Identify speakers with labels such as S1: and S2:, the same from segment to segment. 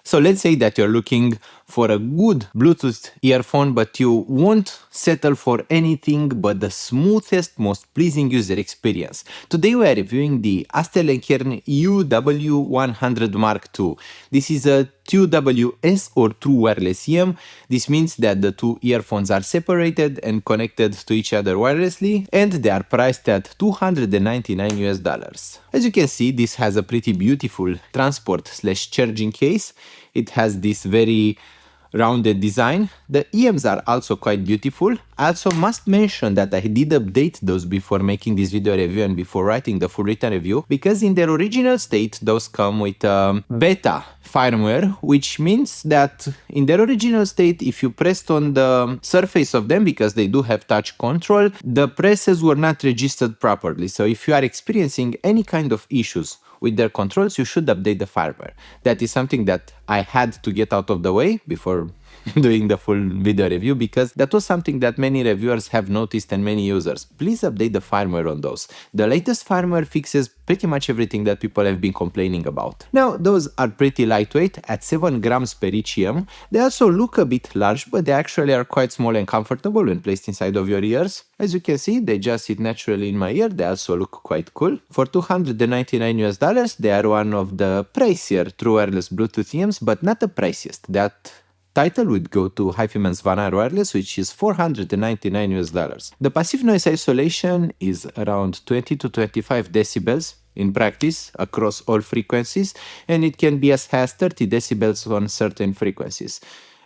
S1: So let's say that you're looking for a good Bluetooth earphone, but you won't settle for anything but the smoothest, most pleasing user experience. Today we are reviewing the Astell&Kern UW100MKII. This is a TWS or True Wireless EM. This means that the two earphones are separated and connected to each other wirelessly, and they are priced at $299. As you can see, this has a pretty beautiful transport/charging case. It has this very rounded design. The EMs are also quite beautiful. I also must mention that I did update those before making this video review and before writing the full written review, because in their original state those come with beta firmware, which means that in their original state, if you pressed on the surface of them, because they do have touch control, the presses were not registered properly. So if you are experiencing any kind of issues with their controls, you should update the firmware. That is something that I had to get out of the way before doing the full video review, because that was something that many reviewers have noticed and many users. Please update the firmware on those. The latest firmware fixes pretty much everything that people have been complaining about. Now, those are pretty lightweight at 7 grams per each EM. They also look a bit large, but they actually are quite small and comfortable when placed inside of your ears. As you can see, they just sit naturally in my ear. They also look quite cool. For $299, they are one of the pricier true wireless Bluetooth EMs, but not the priciest. That title would go to HiFiMan's Van Air Wireless, which is $499. The passive noise isolation is around 20 to 25 decibels in practice across all frequencies, and it can be as high as 30 decibels on certain frequencies.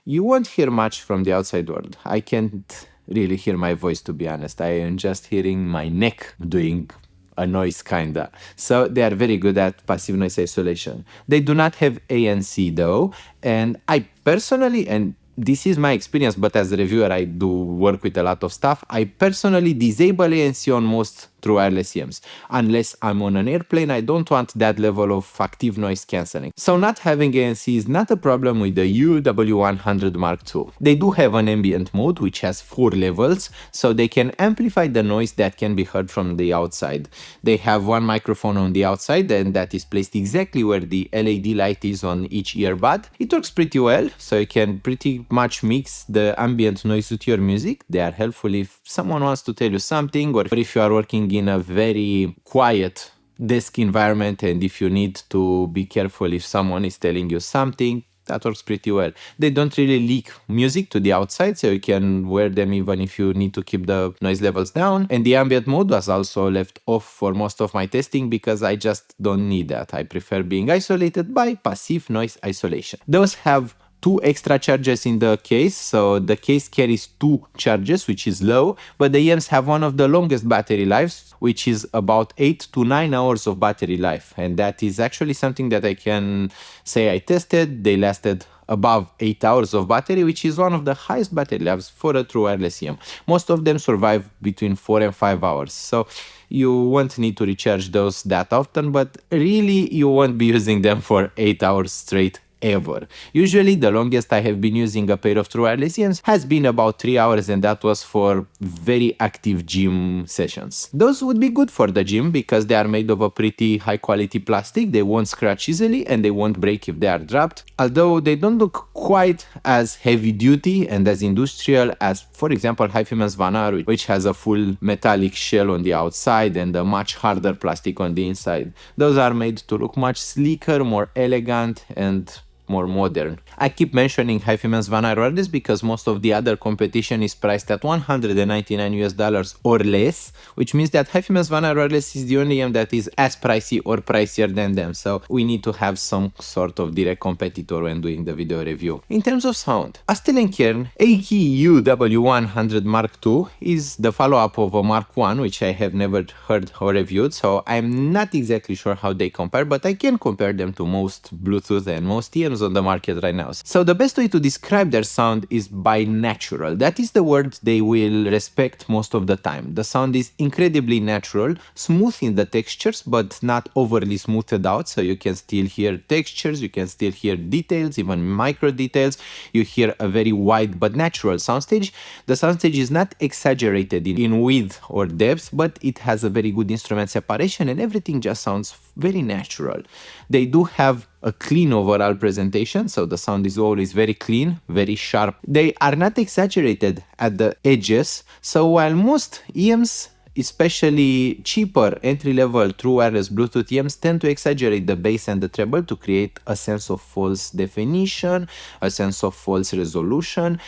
S1: You won't hear much from the outside world. I can't really hear my voice, to be honest. I am just hearing my neck doing a noise kinda. So they are very good at passive noise isolation. They do not have ANC though, and I personally, and this is my experience, but as a reviewer I do work with a lot of stuff, I personally disable ANC on most true wireless EMs. Unless I'm on an airplane, I don't want that level of active noise cancelling. So not having ANC is not a problem with the UW100MKII. They do have an ambient mode which has 4 levels, so they can amplify the noise that can be heard from the outside. They have one microphone on the outside, and that is placed exactly where the LED light is on each earbud. It works pretty well, so you can pretty much mix the ambient noise with your music. They are helpful if someone wants to tell you something, or if you are working in a very quiet desk environment and if you need to be careful if someone is telling you something. That works pretty well. They don't really leak music to the outside, so you can wear them even if you need to keep the noise levels down. And the ambient mode was also left off for most of my testing because I just don't need that. I prefer being isolated by passive noise isolation. Those have 2 extra charges in the case, so the case carries 2 charges, which is low, but the EMs have one of the longest battery lives, which is about 8 to 9 hours of battery life, and that is actually something that I can say I tested. They lasted above 8 hours of battery, which is one of the highest battery lives for a true wireless EM. Most of them survive between 4 and 5 hours, so you won't need to recharge those that often, but really you won't be using them for 8 hours straight ever. Usually the longest I have been using a pair of true wireless EMs has been about 3 hours, and that was for very active gym sessions. Those would be good for the gym because they are made of a pretty high quality plastic. They won't scratch easily and they won't break if they are dropped, although they don't look quite as heavy duty and as industrial as, for example, HiFiMan's Van Air, which has a full metallic shell on the outside and a much harder plastic on the inside. Those are made to look much sleeker, more elegant, and more modern. I keep mentioning HiFiMan's Van Air Wireless because most of the other competition is priced at $199 or less, which means that HiFiMan's Van Air Wireless is the only EM that is as pricey or pricier than them, so we need to have some sort of direct competitor when doing the video review. In terms of sound, Astell&Kern UW100MKII is the follow-up of a Mark I, which I have never heard or reviewed, so I'm not exactly sure how they compare, but I can compare them to most Bluetooth and most EMs on the market right now. So the best way to describe their sound is by natural. That is the word they will respect most of the time. The sound is incredibly natural, smooth in the textures, but not overly smoothed out, so you can still hear textures, you can still hear details, even micro details. You hear a very wide but natural soundstage. The soundstage is not exaggerated in width or depth, but it has a very good instrument separation and everything just sounds very natural. They do have a clean overall presentation, so the sound is always very clean, very sharp. They are not exaggerated at the edges, so while most EMs, especially cheaper entry-level true wireless Bluetooth EMs, tend to exaggerate the bass and the treble to create a sense of false definition, a sense of false resolution.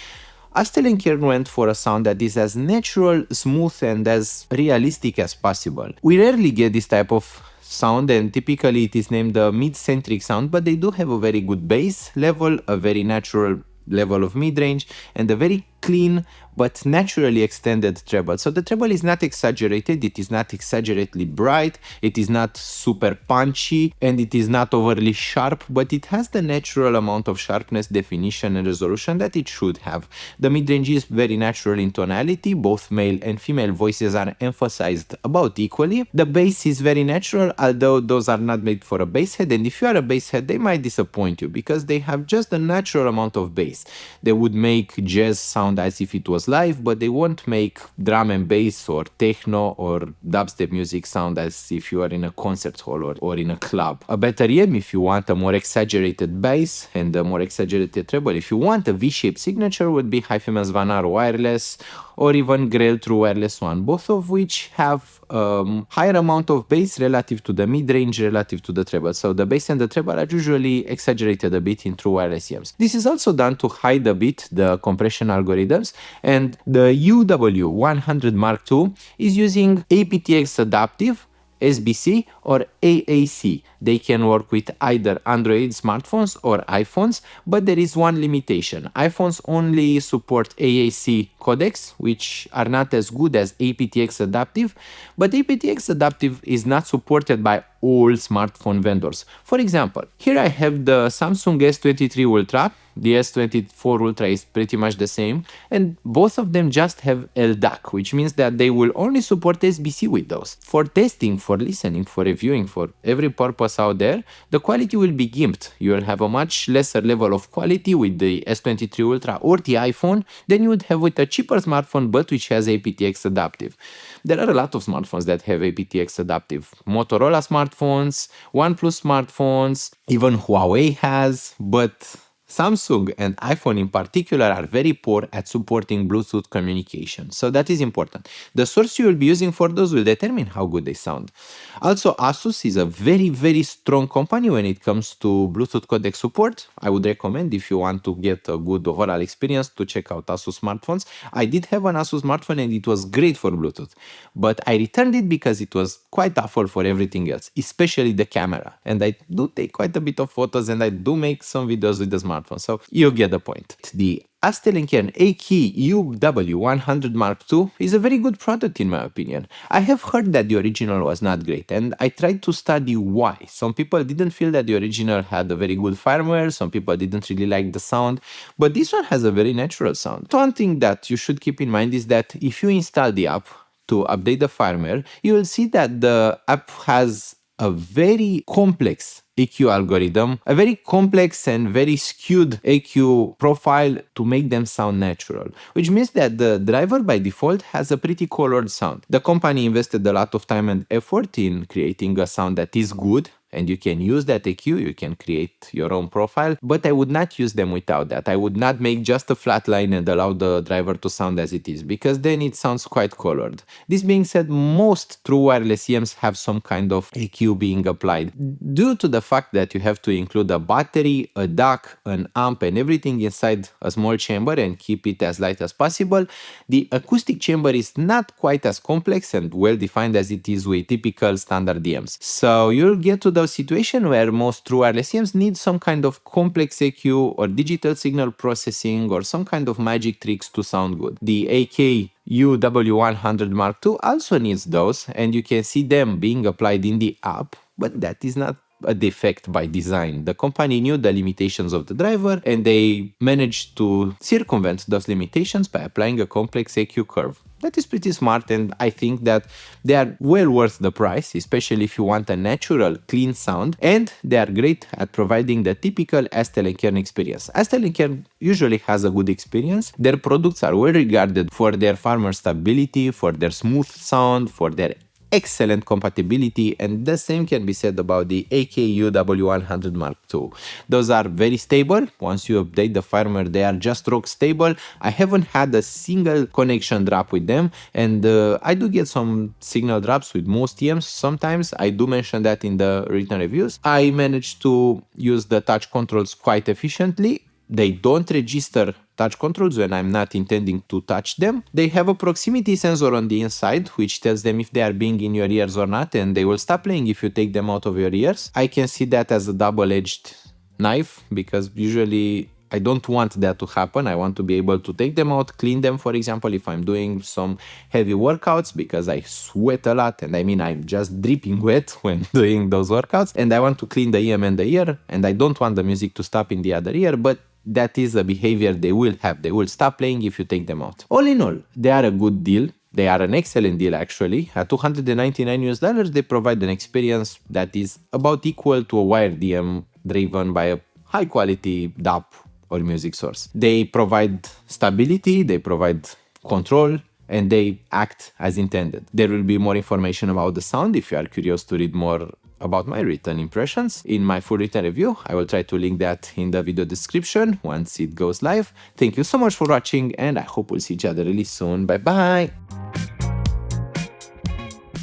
S1: Astell&Kern went for a sound that is as natural, smooth, and as realistic as possible. We rarely get this type of sound, and typically it is named the mid-centric sound, but they do have a very good bass level, a very natural level of mid-range, and a very clean but naturally extended treble. So the treble is not exaggerated, it is not exaggeratedly bright, it is not super punchy, and it is not overly sharp, but it has the natural amount of sharpness, definition, and resolution that it should have. The mid-range is very natural in tonality, both male and female voices are emphasized about equally. The bass is very natural, although those are not made for a bass head, and if you are a bass head, they might disappoint you because they have just a natural amount of bass. They would make jazz sound as if it was live, but they won't make drum and bass or techno or dubstep music sound as if you are in a concert hall or in a club. A better EM, if you want a more exaggerated bass and a more exaggerated treble, if you want a V-shaped signature, would be Hypheman's Van Aro Wireless or even Grell True Wireless One, both of which have higher amount of bass relative to the mid-range, relative to the treble. So the bass and the treble are usually exaggerated a bit in true wireless EMs. This is also done to hide a bit the compression algorithms, and the UW100MKII is using aptX adaptive, SBC or AAC. They can work with either Android smartphones or iPhones, but there is one limitation. iPhones only support AAC codecs, which are not as good as aptX adaptive, but aptX adaptive is not supported by all smartphone vendors. For example, here I have the Samsung S23 Ultra. The S24 Ultra is pretty much the same, and both of them just have LDAC, which means that they will only support SBC with those. For testing, for listening, for reviewing, for every purpose out there, the quality will be gimped. You will have a much lesser level of quality with the S23 Ultra or the iPhone than you would have with a cheaper smartphone but which has aptX adaptive. There are a lot of smartphones that have aptX adaptive. Motorola smartphones, OnePlus smartphones, even Huawei has, but Samsung and iPhone in particular are very poor at supporting Bluetooth communication, so that is important. The source you will be using for those will determine how good they sound. Also, Asus is a very strong company when it comes to Bluetooth codec support. I would recommend, if you want to get a good overall experience, to check out Asus smartphones. I did have an Asus smartphone and it was great for Bluetooth, but I returned it because it was quite awful for everything else, especially the camera. And I do take quite a bit of photos and I do make some videos with the smartphone. So you get the point. The Astell&Kern A-Key UW100MKII is a very good product in my opinion. I have heard that the original was not great and I tried to study why. Some people didn't feel that the original had a very good firmware, some people didn't really like the sound, but this one has a very natural sound. One thing that you should keep in mind is that if you install the app to update the firmware, you will see that the app has a very complex EQ algorithm, a very complex and very skewed EQ profile to make them sound natural, which means that the driver by default has a pretty colored sound. The company invested a lot of time and effort in creating a sound that is good, and you can use that EQ, you can create your own profile, but I would not use them without that. I would not make just a flat line and allow the driver to sound as it is, because then it sounds quite colored. This being said, most true wireless EMs have some kind of EQ being applied. Due to the fact that you have to include a battery, a DAC, an amp, and everything inside a small chamber and keep it as light as possible, the acoustic chamber is not quite as complex and well defined as it is with typical standard EMs. So you'll get to the situation where most true wireless EMs need some kind of complex EQ or digital signal processing or some kind of magic tricks to sound good. The AK UW100MKII also needs those, and you can see them being applied in the app, but that is not a defect by design. The company knew the limitations of the driver and they managed to circumvent those limitations by applying a complex EQ curve. That is pretty smart, and I think that they are well worth the price, especially if you want a natural, clean sound, and they are great at providing the typical Astell&Kern experience. Astell&Kern usually has a good experience. Their products are well regarded for their firmware stability, for their smooth sound, for their excellent compatibility, and the same can be said about the UW100 Mark II. Those are very stable. Once you update the firmware, they are just rock stable. I haven't had a single connection drop with them, and I do get some signal drops with most EMs sometimes. I do mention that in the written reviews. I managed to use the touch controls quite efficiently. They don't register touch controls when I'm not intending to touch them. They have a proximity sensor on the inside, which tells them if they are being in your ears or not, and they will stop playing if you take them out of your ears. I can see that as a double-edged knife, because usually I don't want that to happen. I want to be able to take them out, clean them, for example, if I'm doing some heavy workouts, because I sweat a lot, and I mean, I'm just dripping wet when doing those workouts, and I want to clean the EM and the ear, and I don't want the music to stop in the other ear, but that is a behavior they will have. They will stop playing if you take them out. All in all, they are a good deal. They are an excellent deal, actually. At $299 US, they provide an experience that is about equal to a wired EM driven by a high quality DAW or music source. They provide stability, they provide control, and they act as intended. There will be more information about the sound if you are curious to read more about my written impressions in my full written review. I will try to link that in the video description once it goes live. Thank you so much for watching, and I hope we'll see each other really soon. Bye bye!